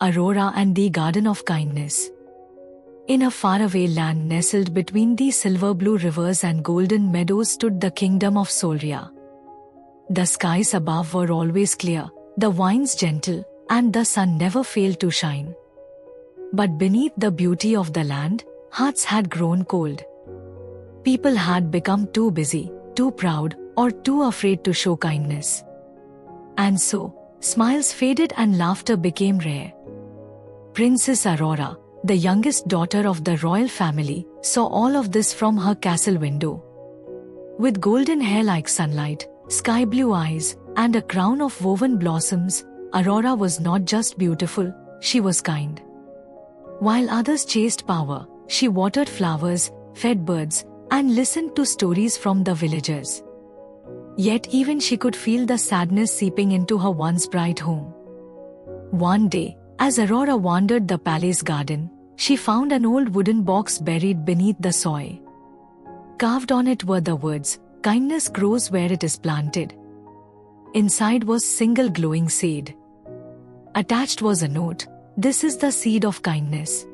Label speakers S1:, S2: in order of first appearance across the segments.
S1: Aurora and the Garden of Kindness. In a faraway land nestled between the silver-blue rivers and golden meadows stood the kingdom of Solria. The skies above were always clear, the winds gentle, and the sun never failed to shine. But beneath the beauty of the land, hearts had grown cold. People had become too busy, too proud, or too afraid to show kindness. And so, smiles faded and laughter became rare. Princess Aurora, the youngest daughter of the royal family, saw all of this from her castle window. With golden hair like sunlight, sky blue eyes, and a crown of woven blossoms, Aurora was not just beautiful, she was kind. While others chased power, she watered flowers, fed birds, and listened to stories from the villagers. Yet even she could feel the sadness seeping into her once bright home. One day, as Aurora wandered the palace garden, she found an old wooden box buried beneath the soil. Carved on it were the words, "Kindness grows where it is planted." Inside was single glowing seed. Attached was a note, "This is the seed of kindness.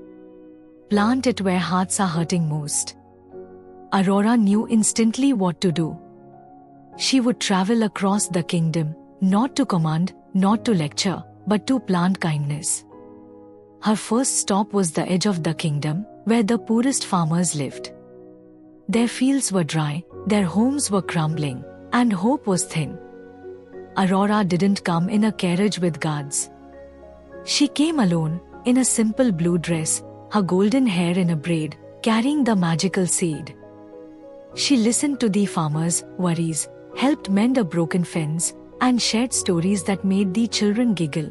S1: Plant it where hearts are hurting most." Aurora knew instantly what to do. She would travel across the kingdom, not to command, not to lecture, but to plant kindness. Her first stop was the edge of the kingdom, where the poorest farmers lived. Their fields were dry, their homes were crumbling, and hope was thin. Aurora didn't come in a carriage with guards. She came alone, in a simple blue dress, her golden hair in a braid, carrying the magical seed. She listened to the farmers' worries, helped mend a broken fence, and shared stories that made the children giggle.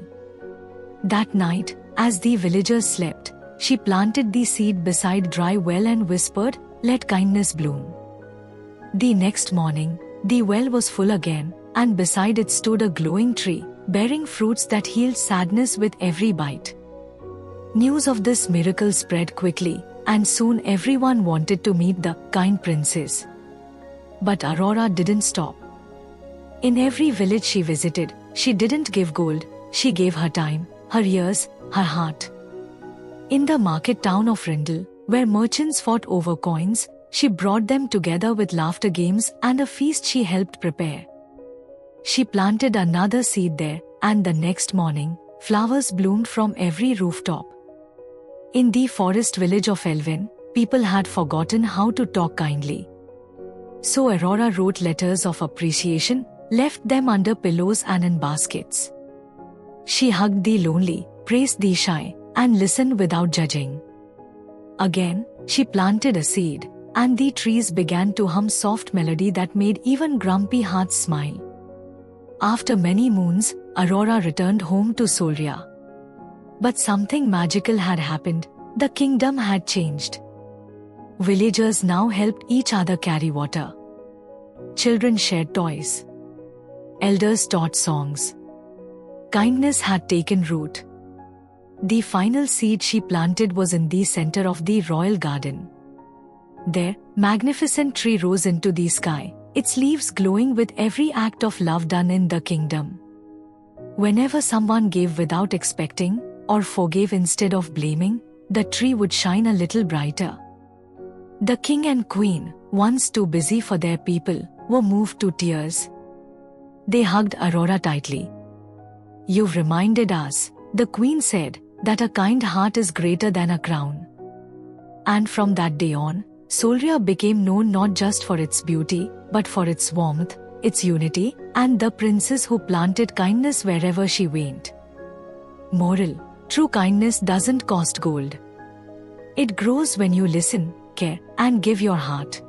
S1: That night, as the villagers slept, she planted the seed beside dry well and whispered, "Let kindness bloom." The next morning, the well was full again, and beside it stood a glowing tree, bearing fruits that healed sadness with every bite. News of this miracle spread quickly, and soon everyone wanted to meet the kind princess. But Aurora didn't stop. In every village she visited, she didn't give gold, she gave her time, her ears, her heart. In the market town of Rindal, where merchants fought over coins, she brought them together with laughter games and a feast she helped prepare. She planted another seed there, and the next morning, flowers bloomed from every rooftop. In the forest village of Elven, people had forgotten how to talk kindly. So Aurora wrote letters of appreciation, left them under pillows and in baskets. She hugged the lonely, praised the shy, and listened without judging. Again, she planted a seed, and the trees began to hum soft melody that made even grumpy hearts smile. After many moons, Aurora returned home to Solria. But something magical had happened, the kingdom had changed. Villagers now helped each other carry water. Children shared toys. Elders taught songs. Kindness had taken root. The final seed she planted was in the center of the royal garden. There, magnificent tree rose into the sky, its leaves glowing with every act of love done in the kingdom. Whenever someone gave without expecting, or forgave instead of blaming, the tree would shine a little brighter. The king and queen, once too busy for their people, were moved to tears. They hugged Aurora tightly. "You've reminded us," the queen said, "that a kind heart is greater than a crown." And from that day on, Solria became known not just for its beauty, but for its warmth, its unity, and the princess who planted kindness wherever she went. Moral: true kindness doesn't cost gold. It grows when you listen, care, and give your heart.